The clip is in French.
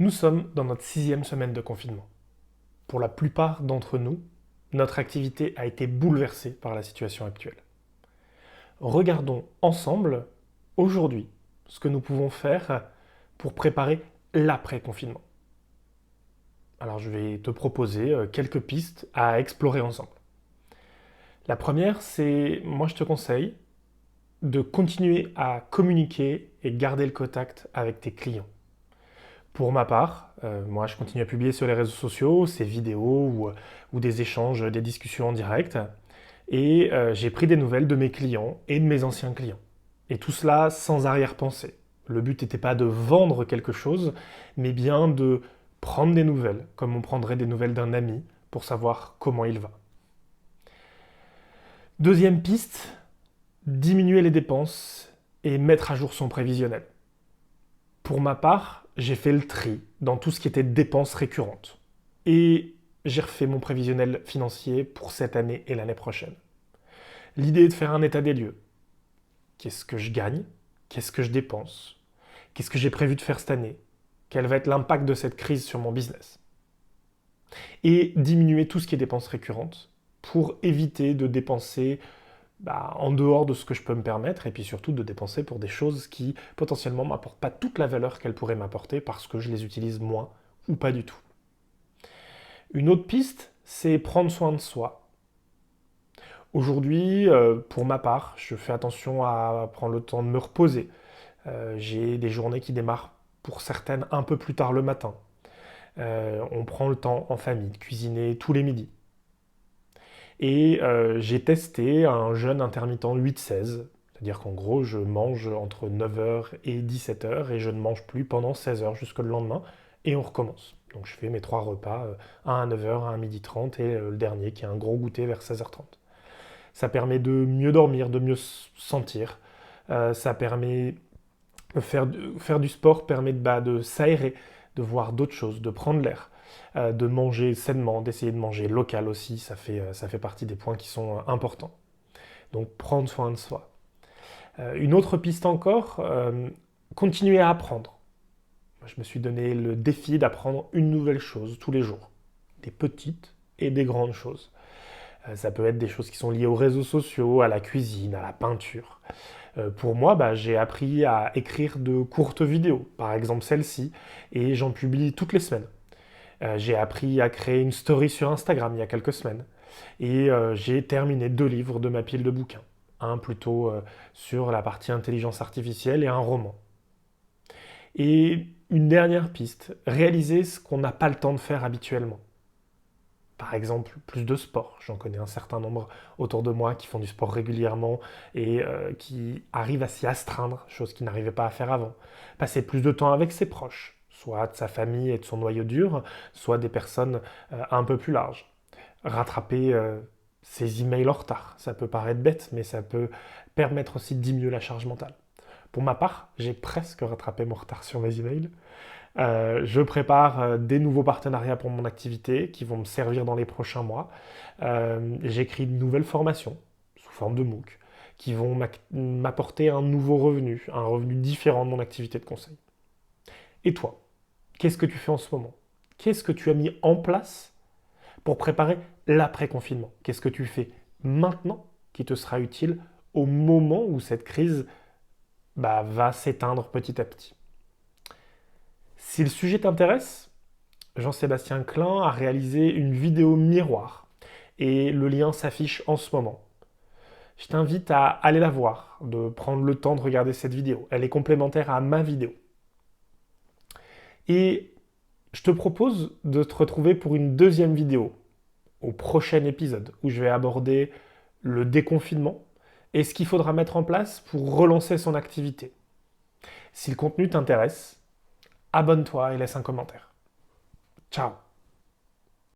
Nous sommes dans notre 6e semaine de confinement. Pour la plupart d'entre nous, notre activité a été bouleversée par la situation actuelle. Regardons ensemble, aujourd'hui, ce que nous pouvons faire pour préparer l'après-confinement. Alors je vais te proposer quelques pistes à explorer ensemble. La première, c'est, moi je te conseille de continuer à communiquer et garder le contact avec tes clients. Pour ma part, moi je continue à publier sur les réseaux sociaux, ces vidéos ou des échanges, des discussions en direct. Et j'ai pris des nouvelles de mes clients et de mes anciens clients. Et tout cela sans arrière-pensée. Le but n'était pas de vendre quelque chose, mais bien de prendre des nouvelles, comme on prendrait des nouvelles d'un ami, pour savoir comment il va. Deuxième piste, diminuer les dépenses et mettre à jour son prévisionnel. Pour ma part, j'ai fait le tri dans tout ce qui était dépenses récurrentes. Et j'ai refait mon prévisionnel financier pour cette année et l'année prochaine. L'idée est de faire un état des lieux. Qu'est-ce que je gagne? Qu'est-ce que je dépense? Qu'est-ce que j'ai prévu de faire cette année? Quel va être l'impact de cette crise sur mon business? Et diminuer tout ce qui est dépenses récurrentes pour éviter de dépenser en dehors de ce que je peux me permettre, et puis surtout de dépenser pour des choses qui potentiellement ne m'apportent pas toute la valeur qu'elles pourraient m'apporter parce que je les utilise moins ou pas du tout. Une autre piste, c'est prendre soin de soi. Aujourd'hui, pour ma part, je fais attention à prendre le temps de me reposer. J'ai des journées qui démarrent pour certaines un peu plus tard le matin. On prend le temps en famille de cuisiner tous les midis. Et j'ai testé un jeûne intermittent 8-16, c'est-à-dire qu'en gros, je mange entre 9h et 17h et je ne mange plus pendant 16h jusqu'au lendemain et on recommence. Donc je fais mes 3 repas, un à 9h, un à 12h30 et le dernier qui est un gros goûter vers 16h30. Ça permet de mieux dormir, de mieux se sentir. Ça permet de faire du sport, permet de s'aérer, de voir d'autres choses, de prendre l'air, de manger sainement, d'essayer de manger local aussi. Ça fait partie des points qui sont importants. Donc prendre soin de soi. Une autre piste encore, continuer à apprendre. Je me suis donné le défi d'apprendre une nouvelle chose tous les jours. Des petites et des grandes choses. Ça peut être des choses qui sont liées aux réseaux sociaux, à la cuisine, à la peinture. Pour moi, j'ai appris à écrire de courtes vidéos, par exemple celle-ci, et j'en publie toutes les semaines. J'ai appris à créer une story sur Instagram il y a quelques semaines. Et j'ai terminé 2 livres de ma pile de bouquins. Un plutôt sur la partie intelligence artificielle et un roman. Et une dernière piste, réaliser ce qu'on n'a pas le temps de faire habituellement. Par exemple, plus de sport. J'en connais un certain nombre autour de moi qui font du sport régulièrement et qui arrivent à s'y astreindre, chose qu'ils n'arrivaient pas à faire avant. Passer plus de temps avec ses proches, soit de sa famille et de son noyau dur, soit des personnes un peu plus larges. Rattraper ses emails en retard. Ça peut paraître bête, mais ça peut permettre aussi de diminuer la charge mentale. Pour ma part, j'ai presque rattrapé mon retard sur mes emails. Je prépare des nouveaux partenariats pour mon activité qui vont me servir dans les prochains mois. J'écris de nouvelles formations sous forme de MOOC qui vont m'apporter un nouveau revenu, un revenu différent de mon activité de conseil. Et toi, qu'est-ce que tu fais en ce moment? Qu'est-ce que tu as mis en place pour préparer l'après-confinement? Qu'est-ce que tu fais maintenant qui te sera utile au moment où cette crise va s'éteindre petit à petit? Si le sujet t'intéresse, Jean-Sébastien Klein a réalisé une vidéo miroir et le lien s'affiche en ce moment. Je t'invite à aller la voir, de prendre le temps de regarder cette vidéo. Elle est complémentaire à ma vidéo. Et je te propose de te retrouver pour une deuxième vidéo, au prochain épisode, où je vais aborder le déconfinement et ce qu'il faudra mettre en place pour relancer son activité. Si le contenu t'intéresse, abonne-toi et laisse un commentaire. Ciao!